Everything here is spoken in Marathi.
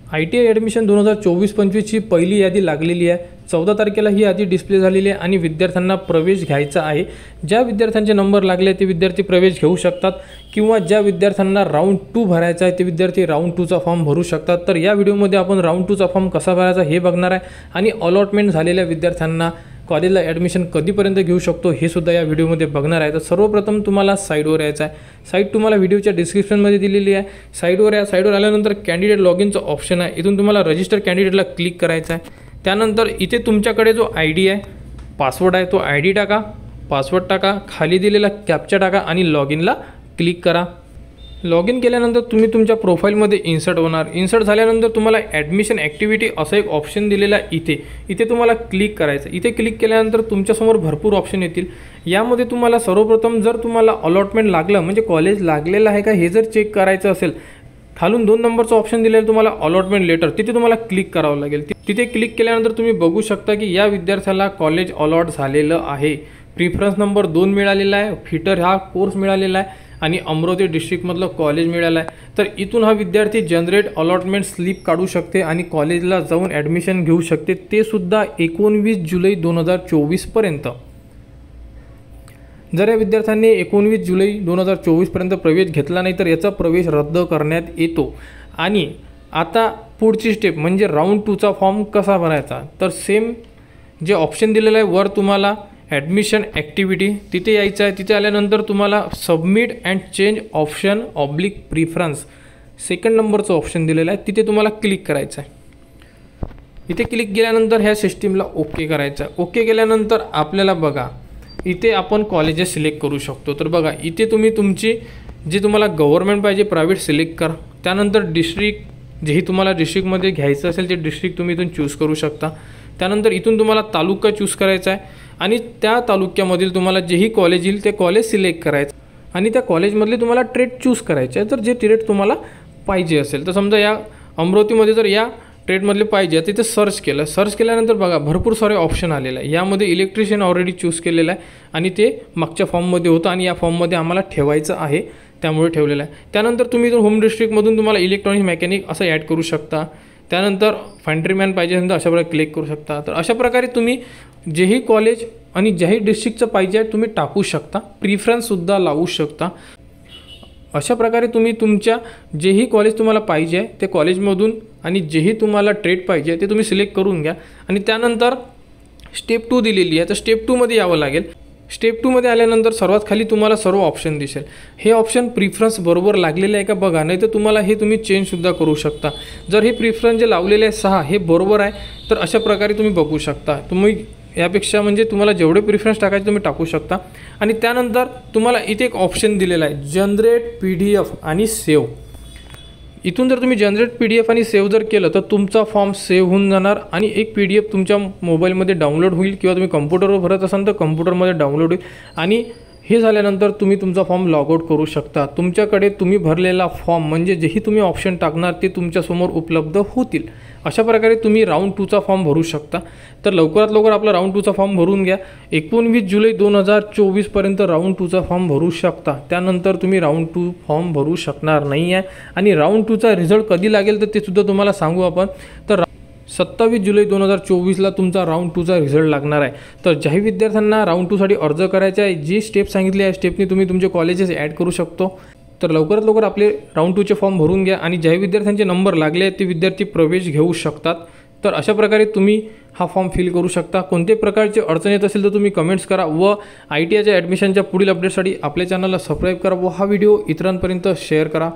ITI ॲडमिशन 2024-25ची पहिली यादी लागलेली आहे। 14 तारखेला ही यादी डिस्प्ले झालेली आहे आणि विद्यार्थ्यांना प्रवेश घ्यायचा आहे। ज्या विद्यार्थ्यांचे नंबर लागले ते विद्यार्थी प्रवेश घेऊ शकतात किंवा ज्या विद्यार्थ्यांना राउंड 2 भरायचा आहे ते विद्यार्थी राउंड 2 चा फॉर्म भरू शकतात। तर या व्हिडिओमध्ये आपण राउंड 2 चा फॉर्म कसा भरायचा हे बघणार आहे आणि अलॉटमेंट झालेल्या विद्यार्थ्यांना कॉलेजला ॲडमिशन कधीपर्यंत घेऊ शकतो हे सुद्धा या व्हिडिओमध्ये बघणार आहे। तर सर्वप्रथम तुम्हाला साइटवर यायचं आहे। साइट तुम्हाला व्हिडिओच्या डिस्क्रिप्शनमध्ये दिलेली आहे। साइटवर या, साइटवर आल्यानंतर कॅन्डिडेट लॉगिनचं ऑप्शन आहे, इथून तुम्हाला रजिस्टर कॅन्डिडेटला क्लिक करायचं आहे। त्यानंतर इथे तुमच्याकडे जो ID आहे, पासवर्ड आहे, तो ID टाका, पासवर्ड टाका, खाली दिलेला कॅप्चा टाका आणि लॉगिनला क्लिक करा। लॉगिन केल्यानंतर तुम्ही तुमच्या प्रोफाईलमध्ये इन्सर्ट होणार। इन्सर्ट झाल्यानंतर तुम्हाला ॲडमिशन ॲक्टिव्हिटी असं एक ऑप्शन दिलेला आहे, इथे तुम्हाला क्लिक करायचं। इथे क्लिक केल्यानंतर तुमच्यासमोर भरपूर ऑप्शन येतील। यामध्ये तुम्हाला सर्वप्रथम जर तुम्हाला अलॉटमेंट लागलं म्हणजे कॉलेज लागलेलं आहे का हे जर चेक करायचं असेल, खालून 2 नंबरचं ऑप्शन दिलेलं आहे तुम्हाला अलॉटमेंट लेटर, तिथे तुम्हाला क्लिक करावं लागेल। तिथे क्लिक केल्यानंतर तुम्ही बघू शकता की या विद्यार्थ्याला कॉलेज अलॉट झालेलं आहे। प्रिफरन्स नंबर 2 मिळालेला आहे, फिटर हा कोर्स मिळालेला आहे आणि अमरावती डिस्ट्रिक्टमधलं कॉलेज मिळालं आहे। तर इथून हा विद्यार्थी जनरेट अलॉटमेंट स्लिप काढू शकते आणि कॉलेजला जाऊन ॲडमिशन घेऊ शकते, ते सुद्धा 19 जुलै 2024 पर्यंत। जर या विद्यार्थ्यांनी 19 जुलै 2024 पर्यंत प्रवेश घेतला नाही तर याचा प्रवेश रद्द करण्यात येतो। आणि आता पुढची स्टेप म्हणजे राउंड 2 चा फॉर्म कसा भरायचा, तर सेम जे ऑप्शन दिलेलं आहे वर तुम्हाला ॲडमिशन ॲक्टिव्हिटी, तिथे यायचं आहे। तिथे आल्यानंतर तुम्हाला submit and change option oblique preference 2nd नंबरचं ऑप्शन दिलेलं आहे, तिथे तुम्हाला क्लिक करायचं आहे। इथे क्लिक केल्यानंतर ह्या सिस्टीमला ओके करायचं आहे। ओके केल्यानंतर आपल्याला बघा इथे आपण कॉलेजेस सिलेक्ट करू शकतो। तर बघा इथे तुम्ही तुमची जे तुम्हाला गव्हर्नमेंट पाहिजे प्रायव्हेट सिलेक्ट करा। त्यानंतर डिस्ट्रिक्ट जेही तुम्हाला डिस्ट्रिक्टमध्ये घ्यायचं असेल ते डिस्ट्रिक्ट तुम्ही इथून चूज करू शकता। त्यानंतर इथून तुम्हाला तालुका चूज करायचा आहे आणि त्या तालुक्यामधील तुम्हाला जेही कॉलेज येईल ते कॉलेज सिलेक्ट करायचं आणि त्या कॉलेजमधले तुम्हाला ट्रेड चूज करायचे आहे। तर जे ट्रेड तुम्हाला पाहिजे असेल, तर समजा या अमरावतीमध्ये जर या ट्रेडमधले पाहिजे तिथे सर्च केलं, सर्च केल्यानंतर बघा भरपूर सारे ऑप्शन आलेले आहे। यामध्ये इलेक्ट्रिशियन ऑलरेडी चूज केलेलं आहे आणि ते मागच्या फॉर्ममध्ये होतं आणि या फॉर्ममध्ये आम्हाला ठेवायचं आहे त्यामुळे ठेवलेलं आहे। त्यानंतर तुम्ही जर होम डिस्ट्रिक्टमधून तुम्हाला इलेक्ट्रॉनिक मेकॅनिक असं ॲड करू शकता। त्यानंतर फॅन्ट्रीमॅन पाहिजे असेल तर अशा प्रकारे क्लिक करू शकता। तर अशा प्रकारे तुम्ही जेही कॉलेज आणि ज्याही डिस्ट्रिक्टचं पाहिजे आहे तुम्ही टाकू शकता, प्रिफरन्ससुद्धा लावू शकता। अशा प्रकारे तुम्ही तुमच्या जेही कॉलेज तुम्हाला पाहिजे आहे ते कॉलेजमधून आणि जेही तुम्हाला ट्रेड पाहिजे ते तुम्ही सिलेक्ट करून घ्या आणि त्यानंतर स्टेप 2 दिलेली आहे, तर स्टेप 2 मध्ये यावं लागेल। स्टेप 2 मध्ये आल्यानंतर सर्वात खाली तुम्हाला सर्व ऑप्शन दिसेल। हे ऑप्शन प्रिफरन्स बरोबर लागलेले आहे का बघा, नाही तर तुम्हाला हे तुम्ही चेंजसुद्धा करू शकता। जर हे प्रिफरन्स जे लावलेले आहे 6 हे बरोबर आहे तर अशा प्रकारे तुम्ही बघू शकता। तुम्ही यापेक्षा म्हणजे तुम्हाला जेवढे प्रिफरन्स टाकायचे तुम्ही टाकू शकता। आणि त्यानंतर तुम्हाला इथे एक ऑप्शन दिलेला आहे जनरेट PDF आणि सेव्ह। इथून जर तुम्ही जनरेट PDF आणि सेव्ह जर केलं तर तुमचा फॉर्म सेव्ह होऊन जाणार आणि एक PDF तुमच्या मोबाईलमध्ये डाउनलोड होईल किंवा तुम्ही कम्प्युटरवर भरत असाल तर कम्प्युटरमध्ये डाउनलोड होईल आणि हे झाल्यानंतर तुम्ही तुमचा फॉर्म लॉग आउट करू शकता। तुमच्याकडे तुम्ही भरलेला फॉर्म म्हणजे जेही तुम्ही ऑप्शन टाकणार ते तुमच्यासमोर उपलब्ध होतील। अशा प्रकारे तुम्ही राउंड 2 चा फॉर्म भरू शकता। तर लवकरात लवकर आपला राउंड 2 चा फॉर्म भरून घ्या। 19 जुलै 2024 पर्यंत राउंड 2 चा फॉर्म भरू शकता। त्यानंतर तुम्ही राउंड 2 फॉर्म भरू शकणार नाही आहे आणि राउंड 2 चा रिझल्ट कधी लागेल तर ते सुद्धा तुम्हाला सांगू आपण। तर 27 जुलै 2024ला तुमचा राउंड 2 चा रिझल्ट लागणार आहे। तर ज्याही विद्यार्थ्यांना राउंड 2 साठी अर्ज करायचा आहे, जी स्टेप सांगितली आहे स्टेपनी तुम्ही तुमचे कॉलेजेस ॲड करू शकतो। तर लवकरात लवकर आपले राउंड 2 चे फॉर्म भरून घ्या आणि ज्याही विद्यार्थ्यांचे नंबर लागले आहेत ते विद्यार्थी प्रवेश घेऊ शकतात। तर अशा प्रकारे तुम्ही हा फॉर्म फिल करू शकता। कोणत्याही प्रकारची अडचण येत असेल तर तुम्ही कमेंट्स करा व ITIच्या ॲडमिशनच्या पुढील अपडेटसाठी आपल्या चॅनलला सबस्क्राईब करा व हा व्हिडिओ इतरांपर्यंत शेअर करा।